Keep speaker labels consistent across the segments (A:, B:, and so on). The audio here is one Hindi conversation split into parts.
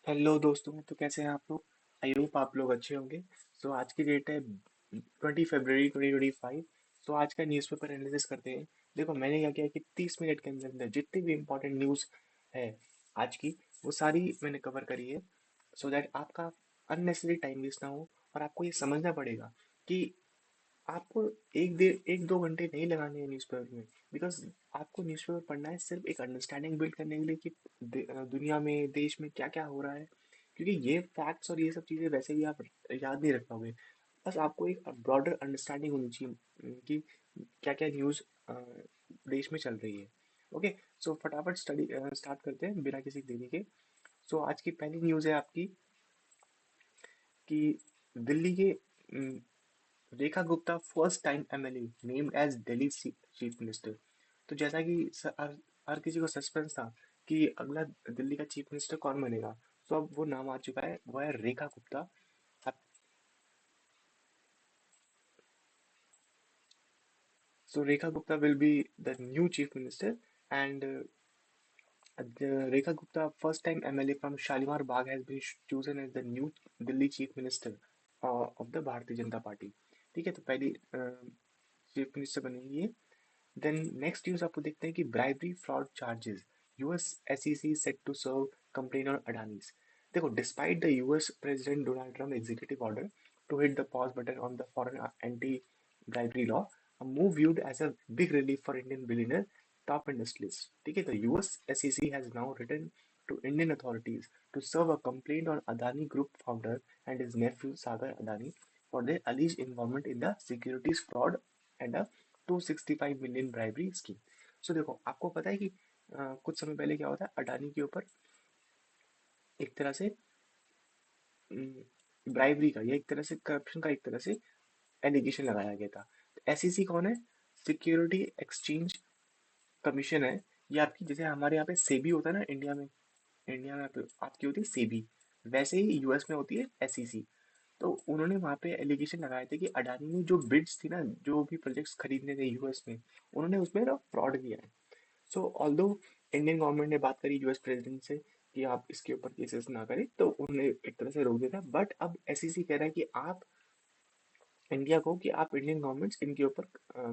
A: हेलो दोस्तों। तो कैसे हैं आप लोग? आई होप आप लोग अच्छे होंगे। आज की डेट है 20 फरवरी 2025। आज का न्यूज़पेपर एनालिसिस करते हैं। देखो, मैंने क्या किया कि 30 मिनट के अंदर अंदर जितनी भी इम्पोर्टेंट न्यूज़ है आज की, वो सारी मैंने कवर करी है। दैट आपका अननेसेसरी टाइम वेस्ट ना हो। और आपको ये समझना पड़ेगा कि आपको एक दो घंटे नहीं लगाने हैं न्यूज़पेपर में। बिकॉज आपको न्यूज़पेपर पढ़ना है सिर्फ एक अंडरस्टैंडिंग बिल्ड करने के लिए कि दुनिया में देश में क्या क्या हो रहा है। क्योंकि ये फैक्ट्स और ये सब चीज़ें वैसे भी आप याद नहीं रख पाओगे। बस आपको एक ब्रॉडर अंडरस्टैंडिंग होनी चाहिए कि क्या क्या न्यूज़ देश में चल रही है। ओके। फटाफट स्टडी स्टार्ट करते हैं बिना किसी देरी के। आज की पहली न्यूज़ है आपकी कि दिल्ली के Rekha Gupta first time MLA named as Delhi chief minister. तो जैसा कि हर किसी को सस्पेंस था कि अगला दिल्ली का चीफ मिनिस्टर कौन बनेगा। अब वो नाम आ चुका है, वो है रेखा गुप्ता। अब Rekha Gupta will be the new chief minister. And Rekha Gupta first time MLA from Shalimar Bagh has been chosen as the new Delhi chief minister of the Bharatiya Janata party. ठीक है, तो पहली चीफ मिनिस्टर बनेंगी ये। देन नेक्स्ट न्यूज आपको देखते हैं कि bribery fraud charges US SEC set to serve complaint on Adani's. देखो, despite the US president Donald Trump executive order to hit the pause button on the foreign anti bribery law, a move viewed as a big relief for Indian billionaire top industrialists. ठीक है, तो US SEC has now written to Indian authorities to serve a complaint on Adani Group founder and his nephew Sagar Adani for their alleged involvement in the securities fraud and a 265 million bribery scheme. देखो, आपको पता है कि कुछ समय पहले क्या होता है, अडानी के ऊपर एक तरह से ब्राइबरी का या एक तरह से करप्शन का एक तरह से एलिगेशन लगाया गया था। एसईसी कौन है? सिक्योरिटी एक्सचेंज कमीशन है। ये आपकी, जैसे हमारे यहाँ पे सेबी होता है ना इंडिया में। इंडिया में आपकी होती है सेबी, वैसे ही यूएस में होती है एसईसी। तो उन्होंने वहां पे एलिगेशन लगाए थे कि अडानी ने जो बिड्स थी ना, जो भी प्रोजेक्ट्स खरीदने थे यूएस में, उन्होंने उसमें ना फ्रॉड किया है। ऑल्दो इंडियन गवर्नमेंट ने बात करी यूएस प्रेसिडेंट से कि आप इसके ऊपर केसेस ना करें, तो उन्होंने एक तरह से रोक दिया था। बट अब एसईसी कह रहा है कि आप इंडिया को, कि आप इंडियन गवर्नमेंट इनके ऊपर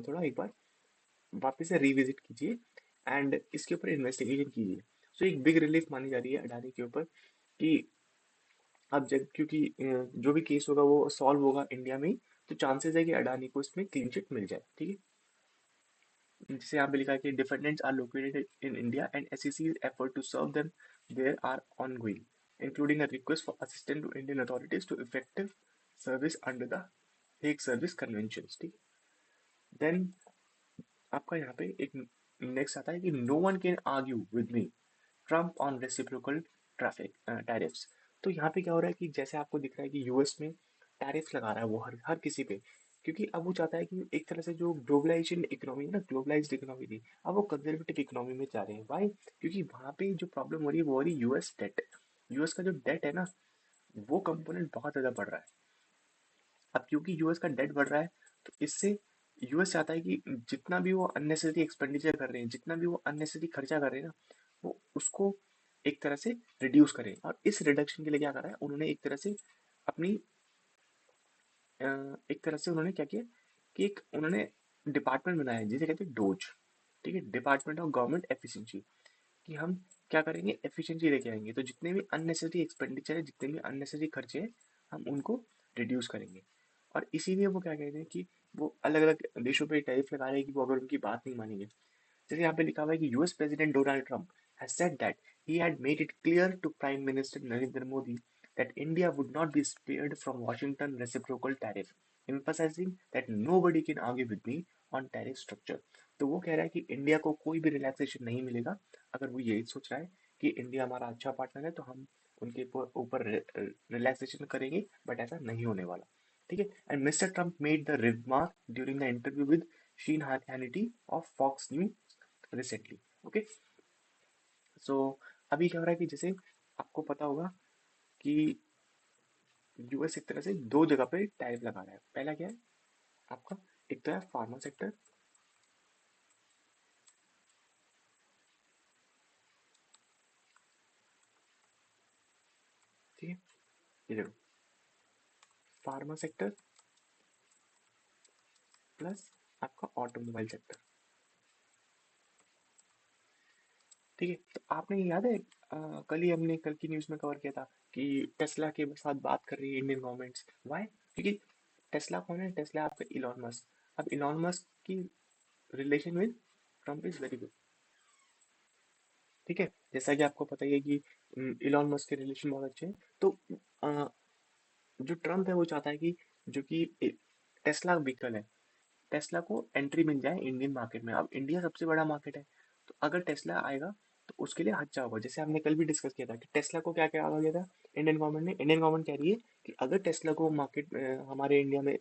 A: थोड़ा एक बार वापस से रिविजिट कीजिए एंड इसके ऊपर इन्वेस्टिगेशन कीजिए। एक बिग रिलीफ मानी जा रही है अडानी के ऊपर कि अब जब, क्योंकि जो भी केस होगा वो सॉल्व होगा इंडिया में ही, तो चांसेस है कि अडानी को इसमें क्लीन चिट मिल जाए। ठीक है, जैसे यहाँ पे लिखा है कि defendants are located in India and SEC effort to serve them there are ongoing, including a request for assistance to Indian authorities to effective service under the Hague service conventions. ठीक है, देन आपका यहाँ पे एक नेक्स्ट आता है कि no one can argue with me Trump on reciprocal traffic tariffs. तो यहाँ पे क्या हो रहा है कि जैसे आपको दिख रहा है कि यूएस में टैरिफ लगा रहा है वो हर हर किसी पे। क्योंकि अब वो चाहता है कि एक तरह से जो ग्लोबलाइजेशन इकोनॉमी है ना, ग्लोबलाइज्ड इकोनॉमी थी, अब वो कंजर्वेटिव इकोनॉमी में जा रहे हैं। वाई? क्योंकि वहाँ पे जो प्रॉब्लम हो रही है वो हो रही है यूएस डेट। यूएस का जो डेट है ना, वो कंपोनेंट बहुत ज्यादा बढ़ रहा है। अब क्योंकि यूएस का डेट बढ़ रहा है, तो इससे यूएस चाहता है कि जितना भी वो अननेसेसरी एक्सपेंडिचर कर रहे हैं, जितना भी वो अननेसेसरी खर्चा कर रहे हैं ना, वो उसको एक तरह से रिड्यूस करें। और इस रिडक्शन के लिए क्या करा है उन्होंने, एक तरह से अपनी एक तरह से उन्होंने क्या किया कि एक उन्होंने डिपार्टमेंट बनाया है जिसे कहते हैं डोज। ठीक है, डिपार्टमेंट ऑफ गवर्नमेंट एफिशिएंसी। कि हम क्या करेंगे, एफिशिएंसी लेके आएंगे, तो जितने भी अननेसेसरी एक्सपेंडिचर है, जितने भी अननेसेसरी खर्चे हैं, हम उनको रिड्यूस करेंगे। और इसीलिए वो क्या कहते हैं कि वो अलग अलग देशों पे टैरिफ लगा रहे हैं कि वो अगर उनकी बात नहीं मानेंगे। जैसे यहाँ पे लिखा हुआ है कि US president Donald Trump has said that he had made it clear to Prime Minister Narendra Modi that India would not be spared from Washington reciprocal tariff, emphasizing that nobody can argue with me on tariff structure. तो वो कह रहा है कि इंडिया को कोई भी रिलैक्सेशन नहीं मिलेगा। अगर वो यही सोच रहा है कि इंडिया हमारा अच्छा पार्टनर है, तो हम उनके ऊपर रिलैक्सेशन करेंगे, बट ऐसा नहीं होने वाला। ठीक है, and Mister Trump made the remark during the interview with Sean Hannity of Fox News recently. Okay. So अभी क्या हो रहा है कि जैसे आपको पता होगा कि यूएस एक तरह से दो जगह पे टैरिफ लगा रहा है। पहला क्या है आपका, एक तो है फार्मा सेक्टर। ठीक है, ये देखो, फार्मा सेक्टर प्लस आपका ऑटोमोबाइल सेक्टर। ठीक है, तो आपने ये याद है कल ही हमने कल की न्यूज़ में कवर किया था कि टेस्ला के साथ बात कर रही है इंडियन गवर्नमेंट्स, वाई? क्योंकि टेस्ला कौन है? टेस्ला आपका इलॉन मस्क। अब इलॉन मस्क की relation with Trump is very good. ठीक है, जैसा कि आपको पता ही है कि इलॉन मस्क के रिलेशन बहुत अच्छे हैं। तो अ, जो ट्रम्प है वो चाहता है कि जो कि टेस्ला व्हीकल है, टेस्ला को एंट्री मिल जाए इंडियन मार्केट में। अब इंडिया सबसे बड़ा मार्केट है, तो अगर टेस्ला आएगा तो उसके लिए अच्छा होगा। जैसे हमने कल भी डिस्कस किया था कि टेस्ला को क्या क्या कहा गया था इंडियन गवर्नमेंट ने। इंडियन गवर्नमेंट कह रही है कि अगर टेस्ला को मार्केट हमारे इंडिया में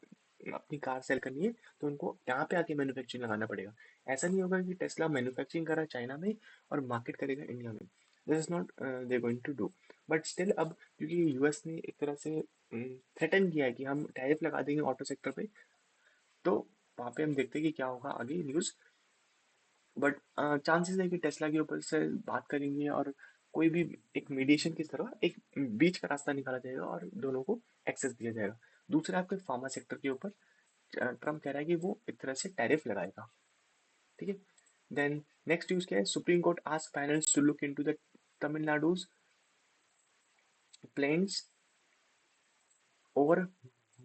A: अपनी कार सेल करनी है तो उनको यहाँ पे आके मैन्युफैक्चरिंग लगाना पड़ेगा। ऐसा नहीं होगा कि टेस्ला मैन्युफैक्चरिंग कर रहा है चाइना में और मार्केट करेगा इंडिया में। This is not they going to do. But still अब क्योंकि यूएस ने एक तरह से थ्रेटन किया है कि हम टैरिफ लगा देंगे ऑटो सेक्टर पे, तो वहाँ पे हम देखते हैं कि क्या होगा आगे न्यूज़। बट चांसेस है कि टेस्ला के ऊपर से बात करेंगे और कोई भी एक मीडिएशन की तरह एक बीच का रास्ता निकाला जाएगा और दोनों को एक्सेस दिया जाएगा। दूसरा आपके फार्मा सेक्टर के ऊपर ट्रम्प कह रहा है कि वो एक तरह से टैरिफ लगाएगा। ठीक है, देन नेक्स्ट न्यूज़ क्या है? Supreme Court ask panels to look into the Tamil Nadu's plans over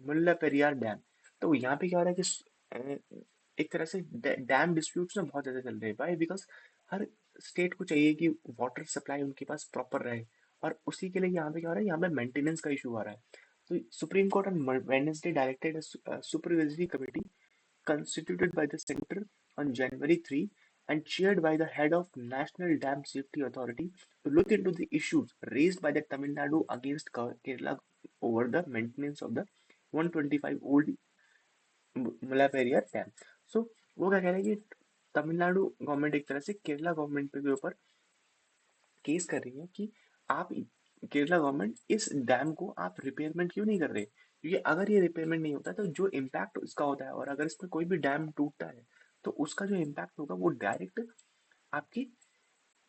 A: Mulla Periyar dam. तो यहाँ पे क्या हो रहा है कि एक तरह से डैम डिस्प्यूट्स ना बहुत ज्यादा चल रहे हैं। भाई बिकॉज हर स्टेट को चाहिए कि वाटर सप्लाई उनके पास प्रॉपर रहे, और उसी के लिए यहाँ पे क्या हो रहा है, यहाँ पे मेंटेनेंस का इशू आ रहा है। तो supreme court on Wednesday directed supervisory committee constituted by the Center on January 3 and chaired by the head of National Dam Safety Authority to look into the issues raised by the Tamil Nadu against Kerala over the maintenance of the 125 old Mullaperiyar Dam. So वो क्या कह रहे हैं कि तमिलनाडु गवर्नमेंट एक तरह से केरला गवर्नमेंट के ऊपर केस कर रही है कि आप केरला गवर्नमेंट इस डैम को आप रिपेयरमेंट क्यों नहीं कर रहे? क्योंकि अगर ये रिपेयरमेंट नहीं होता तो जो इम्पैक्ट इसका होता है, और अगर इसमें कोई भी डैम टूटता है तो उसका जो इम्पैक्ट होगा वो डायरेक्ट आपकी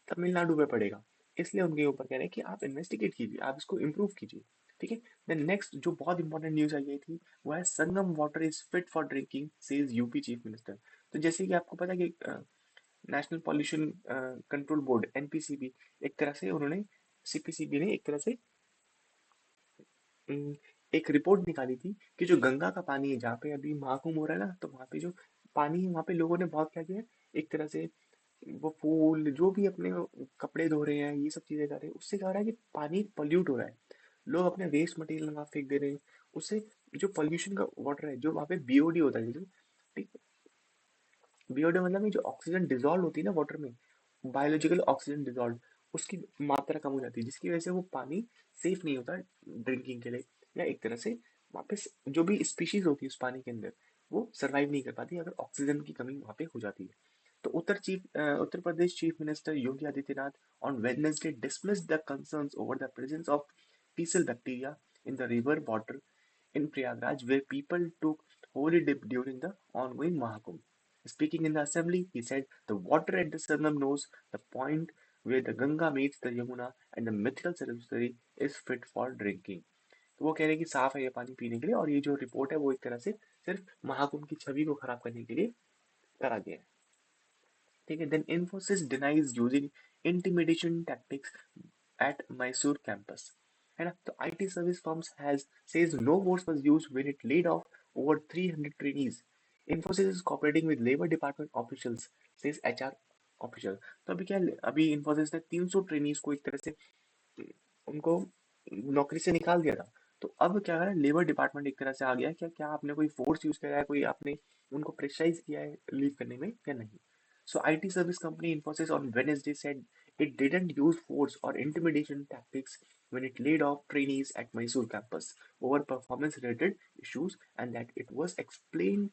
A: तमिलनाडु पे पड़ेगा। इसलिए उनके ऊपर कह रहे हैं कि आप इन्वेस्टिगेट कीजिए, आप इसको इम्प्रूव कीजिए। ठीक है, देन नेक्स्ट जो बहुत इंपॉर्टेंट न्यूज आई थी वो है Sangam water is fit for drinking says UP chief minister. तो जैसे कि आपको पता है कि national pollution control board NPCB एक तरह से उन्होंने सीपीसीबी ने एक तरह से उम, एक रिपोर्ट निकाली थी कि जो गंगा का पानी है जहाँ पे अभी महाकुंभ हो रहा है ना, तो वहाँ पे जो पानी है वहाँ पे लोगों ने बहुत क्या किया है, एक तरह से वो फूल जो भी अपने कपड़े धो रहे हैं, ये सब चीजें कर रहे हैं, उससे क्या हो रहा है कि पानी पॉल्यूट हो रहा है। लोग अपने वेस्ट मटेरियल वहां फेंक दे रहे हैं, उससे जो पॉल्यूशन का वाटर है, जो वहाँ पे बीओडी होता है, ठीक, बीओडी मतलब ये जो ऑक्सीजन डिजॉल्व होती है ना वाटर में, बायोलॉजिकल ऑक्सीजन डिजॉल्व, उसकी मात्रा कम हो जाती है, जिसकी वजह से वो पानी सेफ नहीं होता ड्रिंकिंग के लिए। या एक तरह से वापस जो भी स्पीशीज होती है उस पानी के अंदर वो सरवाइव नहीं कर पाती अगर ऑक्सीजन की कमी वहाँ पे हो जाती है। तो Uttar Pradesh chief minister Yogi Adityanath on Wednesday dismissed the concerns over the presence of fecal bacteria in the river water in Prayagraj, where people took holy dip during the ongoing Mahakumbh. Speaking in the assembly, he said, "The water at the Sangam knows the point where the Ganga meets the Yamuna and the mythical Saraswati is fit for drinking." तो वो कह रहे हैं कि साफ है ये पानी पीने के लिए, और ये जो रिपोर्ट है वो एक तरह से सिर्फ महाकुंभ की छवि को खराब करने के लिए करा गया है। ठीक है, then Infosys denies using intimidation tactics at Mysore campus. है ना? तो IT service firms has says no force was used when it laid off over 300 trainees. Infosys is cooperating with Labor Department officials, says HR official. तो अभी क्या, अभी Infosys ने 300 ट्रेनीज को एक तरह से उनको नौकरी से निकाल दिया था। तो अब क्या है, लेबर डिपार्टमेंट एक तरह से आ गया है, क्या क्या आपने कोई फोर्स यूज करा है, कोई आपने उनको प्रेशराइज किया है लीव करने में या नहीं? So IT service company Infosys on Wednesday said it didn't use force or intimidation tactics when it laid off trainees at Mysore campus over performance-related issues, and that it was explained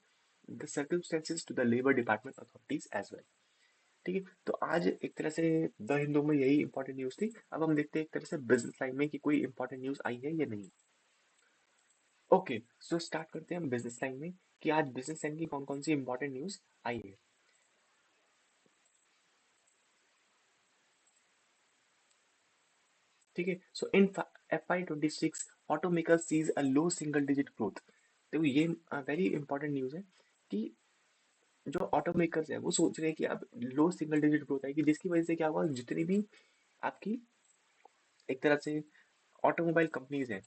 A: the circumstances to the Labor Department authorities as well. ठीक है, तो आज एक तरह से द हिंदू में यही इंपॉर्टेंट न्यूज थी। अब हम देखते हैं एक तरह से बिजनेस लाइन में कि कोई इंपॉर्टेंट न्यूज आई है या नहीं। ओके, सो स्टार्ट करते हैं हम बिजनेस लाइन में कि आज बिजनेस लाइन की कौन कौन सी इंपॉर्टेंट न्यूज आई है। ठीक है, सो इन FY26 automaker sees a low single digit growth. देखो ये वेरी इंपॉर्टेंट न्यूज है कि जो ऑटोमेकर्स है वो सोच रहे हैं कि अब लो सिंगल डिजिट ग्रोथ आएगी, जिसकी वजह से क्या होगा, जितनी भी आपकी एक तरह से ऑटोमोबाइल कंपनीज हैं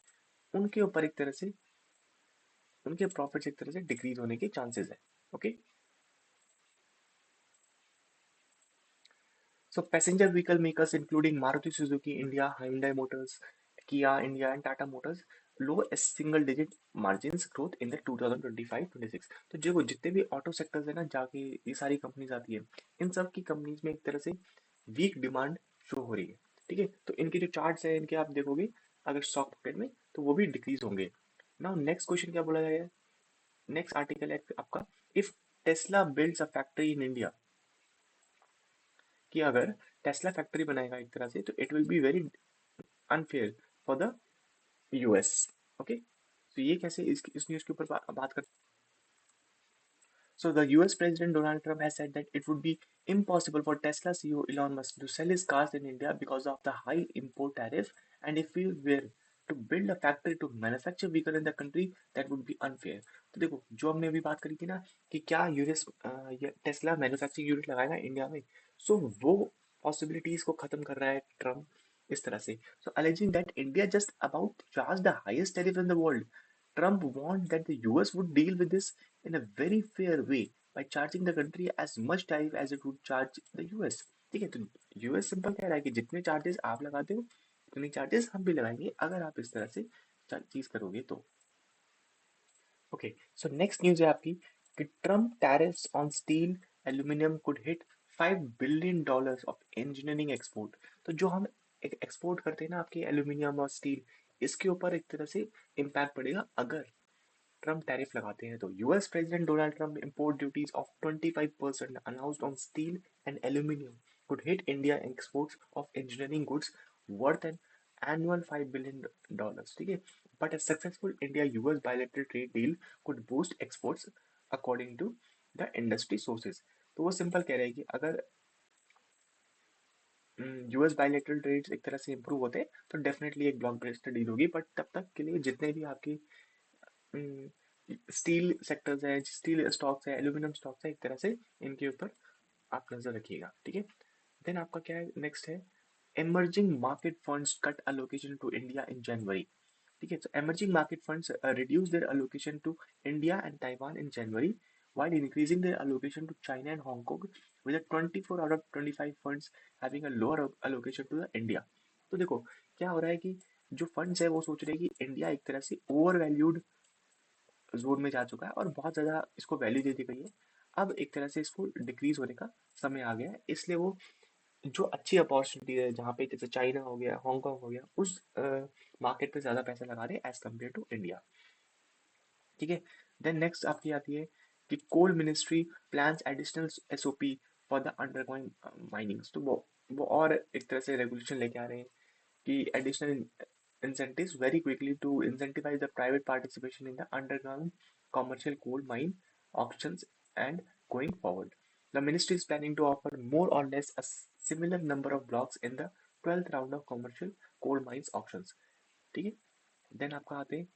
A: उनके ऊपर एक तरह से उनके प्रॉफिट्स एक तरह से डिक्रीज होने के चांसेस है। Okay, so passenger vehicle makers including Maruti Suzuki India, Hyundai Motors, Kia India and Tata Motors low a single digit margins growth in the 2025-26। तो जो जितने भी ऑटो सेक्टर्स है ना, जाके ये सारी कंपनीज आती है, इन सब की कंपनीज में एक तरह से वीक डिमांड शो हो रही है। ठीक है, तो इनके जो चार्ट्स है इनके आप देखोगे अगर स्टॉक मार्केट में, तो वो भी डिक्रीज होंगे। नाउ नेक्स्ट क्वेश्चन क्या बोला गया है, नेक्स्ट आर्टिकल है आपका, if Tesla builds a factory in India, कि अगर टेस्ला फैक्ट्री बनाएगा एक तरह से, तो it will be very unfair for the US. Okay, तो ये कैसे इस न्यूज़ के ऊपर बात कर। So the US President Donald Trump has said that it would be impossible for Tesla CEO Elon Musk to sell his cars in India because of the high import tariff, and if we were to build a factory to manufacture vehicle in the country, that would be unfair। तो देखो जो हमने अभी बात करी थी ना कि क्या यूएस टेस्ला मैन्युफैक्चरिंग यूनिट लगाएगा इंडिया में, सो वो पॉसिबिलिटीज को खत्म कर रहा है ट्रम्प इस तरह से। So alleging that India just about charge the highest tariff in the world, Trump warned that the US would deal with this in a very fair way by charging the country as much tariff as it would charge the US। ठीक है, तो यूएस सिंपल कह रहा है कि जितने चार्जेस आप लगाते हो उतने चार्जेस हम भी लगाएंगे अगर आप इस तरह से चीज करोगे तो। ओके, सो नेक्स्ट न्यूज है आपकी कि Trump tariffs on steel aluminium could hit $5 billion of engineering export. तो जो हम एक्सपोर्ट करते हैं ना आपके एल्यूमिनियम और स्टील, इसके ऊपर एक तरह से इम्पैक्ट पड़ेगा अगर ट्रम्प टैरिफ लगाते हैं तो। US president Donald Trump import duties of 25% announced on steel and aluminum could hit India exports of engineering goods worth an annual $5 billion। ठीक है, but a successful India-US bilateral trade deal could boost exports according to the industry sources। तो वो सिंपल कह रहे हैं कि अगर यूएस बायलेटरल ट्रेड्स एक तरह से इंप्रूव होते हैं तो डेफिनेटली एक ब्लॉकबस्टर डील होगी, बट तब तक के लिए जितने भी आपकी स्टील सेक्टर्स है, स्टील स्टॉक्स है, एल्यूमिनियम स्टॉक्स है, एक तरह से इनके ऊपर आप नजर रखिएगा। ठीक है, देन आपका क्या है नेक्स्ट है, emerging market funds cut allocation to India in January। ठीक है, so emerging market funds reduce their allocation to India and Taiwan in January while increasing their allocation to China and Hong Kong, with a 24 out of 25 funds having a lower allocation to the India। तो देखो क्या हो रहा है कि जो फंड्स है वो सोच रहे हैं कि इंडिया एक तरह से ओवर वैल्यूड जोन में जा चुका है और बहुत ज़्यादा इसको वैल्यू दे दी गई है, अब एक तरह से इसको डिक्रीज होने का समय आ गया है, इसलिए वो जो अच्छी अपॉर्चुनिटी है जहाँ पे जैसे चाइना हो गया, हांगकांग हो गया, उस मार्केट पे ज़्यादा पैसा लगा रहे हैं एज कम्पेयर टू इंडिया। ठीक है, देन नेक्स्ट आपकी आती है कि coal ministry plans additional SOP for the underground minings. तो वो और एक तरह से रेगुलेशन लेके आ रहे हैं कि additional incentives very quickly to incentivize the private participation in the underground commercial coal mine auctions and going forward. The ministry is planning to offer more or less a similar number of blocks in the 12th round of commercial coal mines auctions। ठीक है, देन आपका आते हैं,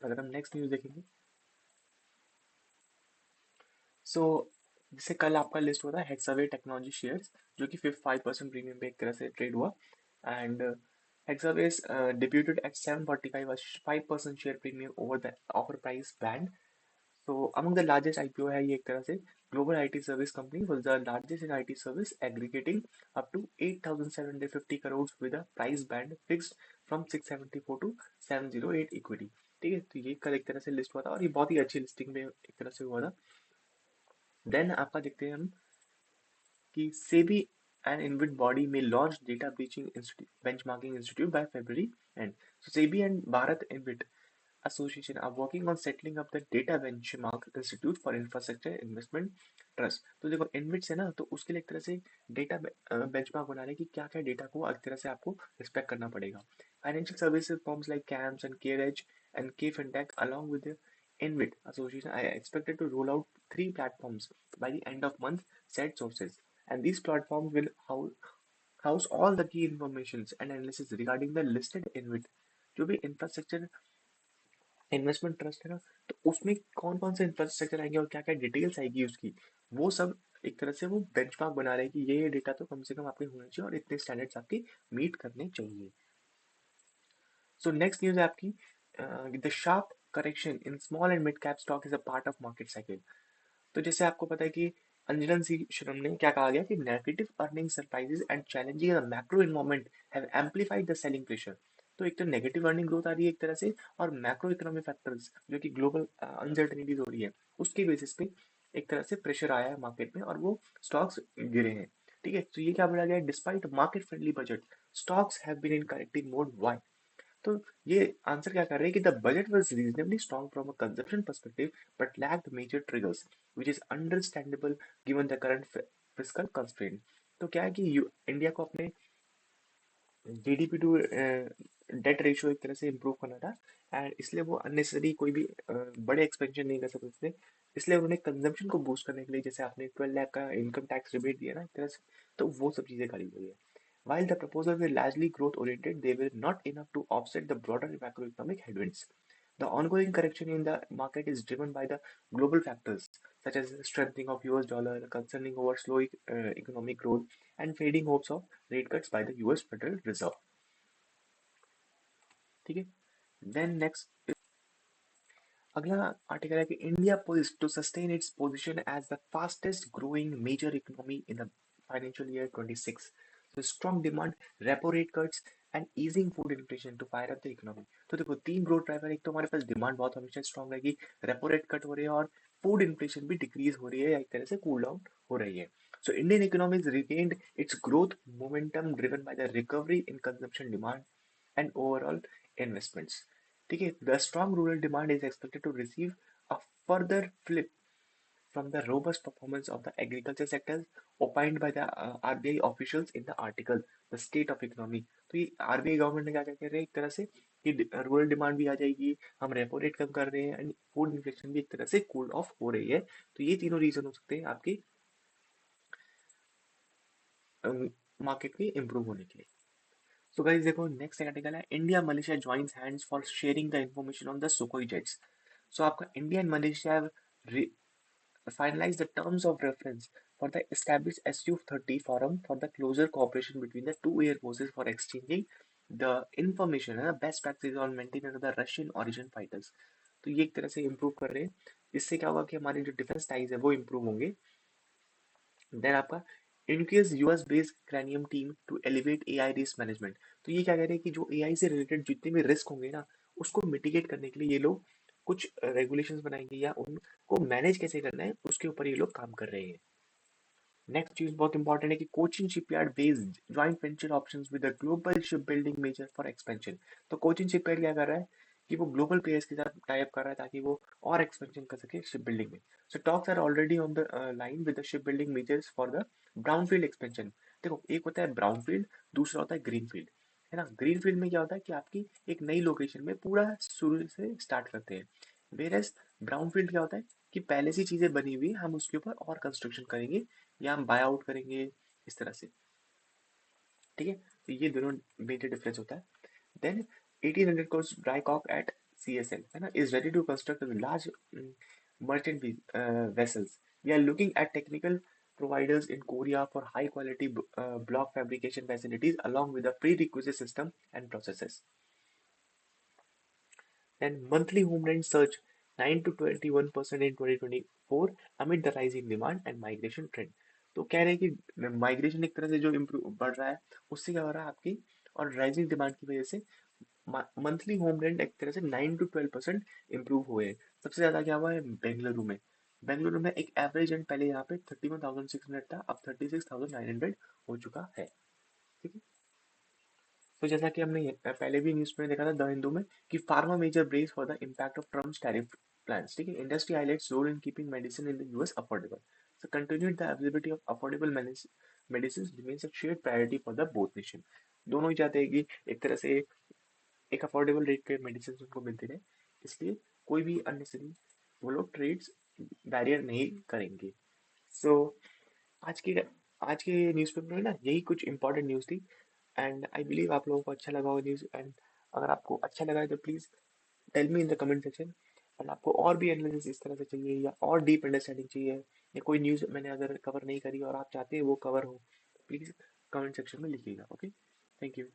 A: अगर हम नेक्स्ट न्यूज देखेंगे, सो जैसे कल आपका लिस्ट हुआ था हेक्सावे टेक्नोलॉजी शेयर्स, जो कि 5% प्रीमियम पे एक तरह से ट्रेड हुआ, and Hexaware debuted at 745, a 5% share premium over the offer price band। So among the largest IPO है ये एक तरह से, Global IT Service Company was the largest in IT service, aggregating up to 8,750 crores with a price band fixed from 674 to 708 equity। ठीक है, तो ये कल एक तरह से लिस्ट हुआ था और ये बहुत ही अच्छी लिस्टिंग में एक तरह से हुआ था। देन आपका देखते हैं हम कि सेबी एंड इनविट बॉडी में launch data breaching benchmarking institute by February end। So SEBI and Bharat Invit Association are working on settling up the data benchmark institute for infrastructure investment trust। तो देखो इनविट है ना, तो उसके लिए एक तरह से डेटा बेंचमार्क बना रहे हैं कि क्या क्या डेटा को एक तरह से आपको रिस्पेक्ट करना पड़ेगा। Financial services firms like CAMS and केरेज and KFintech along with the InvIT association are expected to roll out 3 platforms by the end of month, said sources, and these platforms will house house all the key informations and analysis regarding the listed InvIT, जो भी इंफ्रास्ट्रक्चर इन्वेस्टमेंट ट्रस्ट है ना, तो उसमें कौन कौन से इंफ्रास्ट्रक्चर आएंगे और क्या क्या डिटेल्स आएगी उसकी, वो सब एक तरह से वो बेंचमार्क बना रहे हैं कि ये डेटा तो कम से कम आपके होने चाहिए और इतने स्टैंडर्ड्स आपके मीट करने चाहिए। सो नेक्स्ट न्यूज है आपकी, the sharp correction in small and mid cap stock is a part of market cycle. तो जैसे आपको पता है कि अंजलन सी श्रम ने क्या कहा गया कि negative earning surprises and challenging the macro environment have amplified the selling pressure. तो एक तो नेगेटिव अर्निंग ग्रोथ आ रही है एक तरह से, और मैक्रो इकोनॉमिक फैक्टर्स जो कि ग्लोबल अनसर्टेनिटीज हो रही है उसके बेसिस पे एक तरह से प्रेशर आया है मार्केट में और वो स्टॉक्स गिरे हैं। ठीक है, तो ये क्या बोला गया, despite market friendly budget stocks have been in correcting mode, why? तो ये आंसर क्या कर रहे हैं कि the budget was reasonably strong from a consumption perspective but lacked major triggers which is understandable given the current fiscal constraint. तो क्या है कि इंडिया को अपने जीडीपी टू डेट रेशियो एक तरह से इम्प्रूव करना था, एंड इसलिए वो अननेसेसरी कोई भी बड़े एक्सपेंशन नहीं कर सकते थे। इसलिए उन्होंने कंजम्पशन को बूस्ट करने के लिए जैसे आपने 12 लाख का इनकम टैक्स रिबेट दिया ना एक तरह से, तो वो सब चीजें करी हुई है। While the proposals were largely growth oriented, they were not enough to offset the broader macroeconomic headwinds. The ongoing correction in the market is driven by the global factors such as strengthening of US dollar, concerning over slow economic growth, and fading hopes of rate cuts by the US Federal Reserve. ठीक है, देन नेक्स्ट अगला आर्टिकल है कि India poised to sustain its position as the fastest growing major economy in the financial year 26। So strong demand, repo rate cuts and easing food inflation to fire up the economy। तो देखो तीन ग्रोथ ड्राइवर, एक तो हमारे पास डिमांड बहुत हमेशा स्ट्रांग रहेगी, रेपो रेट कट हो रही है और फूड इन्फ्लेशन भी डिक्रीज हो रही है या एक तरह से कूल डाउन हो रही है। So Indian economy retained it's growth momentum driven by the recovery in consumption demand and overall investments। ठीक है, the strong rural demand is expected to receive a further flip from the robust performance of the agriculture sector opined by the RBI officials in the article the state of economy। तो ये आरबीआई गवर्नमेंट ने क्या क्या कर रहे हैं एक तरह से कि रूरल डिमांड भी आ जाएगी, हम रेपो रेट कम कर रहे हैं एंड फूड इन्फ्लेशन भी एक तरह से कूल ऑफ हो रही है। तो ये तीनों रीजन हो सकते हैं आपकी मार्केट के इम्प्रूव होने के लिए। सो गाइस देखो नेक्स्ट आर्टिकल है, India Malaysia joins hands for sharing the information on the Sukhoi jets. So आपका India and Malaysia finalize the terms of reference for the established SU-30 forum for the closer cooperation between the two air forces for exchanging the information and the best practices on maintenance of the Russian origin fighters। तो ये एक तरह से इम्प्रूव कर रहे हैं, इससे क्या होगा कि हमारी जो डिफेंस टाइज है वो इम्प्रूव होंगे। देन आपका inks US based Cranium team to elevate AI risk management. तो ये क्या कह रहे हैं कि जो एआई से रिलेटेड जितने भी रिस्क होंगे ना उसको मिटिगेट करने के लिए ये लोग कुछ रेगुलेशंस बनाएंगे या उनको मैनेज कैसे करना है उसके ऊपर ये लोग काम कर रहे हैं। नेक्स्ट चीज बहुत इंपॉर्टेंट है कि Cochin Shipyard based joint venture options with the global ship building major for expansion. तो कोचिन शिपयार्ड क्या कर रहा है कि वो ग्लोबल प्लेयर्स के साथ टाई अप कर रहा है ताकि वो और एक्सपेंशन कर सके शिप बिल्डिंग में। So talks are already on the line with the ship building majors for the brownfield expansion. देखो एक होता है ब्राउनफील्ड, दूसरा होता है ग्रीनफील्ड, है ना। ग्रीनफील्ड में क्या होता है कि आपकी एक नई लोकेशन में पूरा शुरू से स्टार्ट करते हैं, वेरएज ब्राउनफील्ड क्या होता है कि पहले से चीजें बनी हुई हम उसके ऊपर और कंस्ट्रक्शन करेंगे या हम बाय आउट करेंगे इस तरह से। ठीक है, तो ये दोनों मेजर डिफरेंस होता है। Then 1800 crores dry dock at CSL है ना is ready to construct a large merchant vessels। We are looking at technical providers in Korea for high quality block fabrication facilities along with the prerequisite system and processes। Then monthly home rent surge 9 to 21% in 2024 amid the rising demand and migration trend। तो कह रहे हैं कि माइग्रेशन एक तरह से जो इम्प्रूव बढ़ रहा है उससे क्या हो रहा है आपकी, और राइजिंग डिमांड की वजह से मंथली होम रेंट एक तरह से 9 to 12% इम्प्रूव हुए हैं। सबसे ज्यादा क्या हुआ है बेंगलुरु में। बेंगलुरु में एक एवरेज रेंट पहले यहाँ पे 31,600 था, अब 36,900 हो चुका है। ठीक है, तो जैसा कि हमने पहले भी न्यूज में देखा था द हिंदू में कि pharma major brace for the impact of Trump's tariff plans. ठीक है, industry highlights role in keeping medicine in the US affordable. So continued the availability of affordable medicine remains a shared priority for the both nation. दोनों ही चाहते हैं कि एक तरह से एक अफोर्डेबल रेट के मेडिसिन उनको मिलते रहे, इसलिए कोई भी अननेसेसरी वो लोग ट्रेड्स बैरियर नहीं करेंगे। सो आज की आज के न्यूज़पेपर में ना यही कुछ इंपॉर्टेंट न्यूज़ थी। एंड आई बिलीव आप लोगों को अच्छा लगा होगा न्यूज़। एंड अगर आपको अच्छा लगा है तो please tell me in the comment section. And आपको और भी एनालिसिस इस तरह से चाहिए या और डीप अंडरस्टैंडिंग चाहिए या कोई न्यूज़ मैंने अगर कवर नहीं करी और आप चाहते हैं वो कवर हो, प्लीज़ कमेंट सेक्शन में लिखिएगा। Okay, thank you.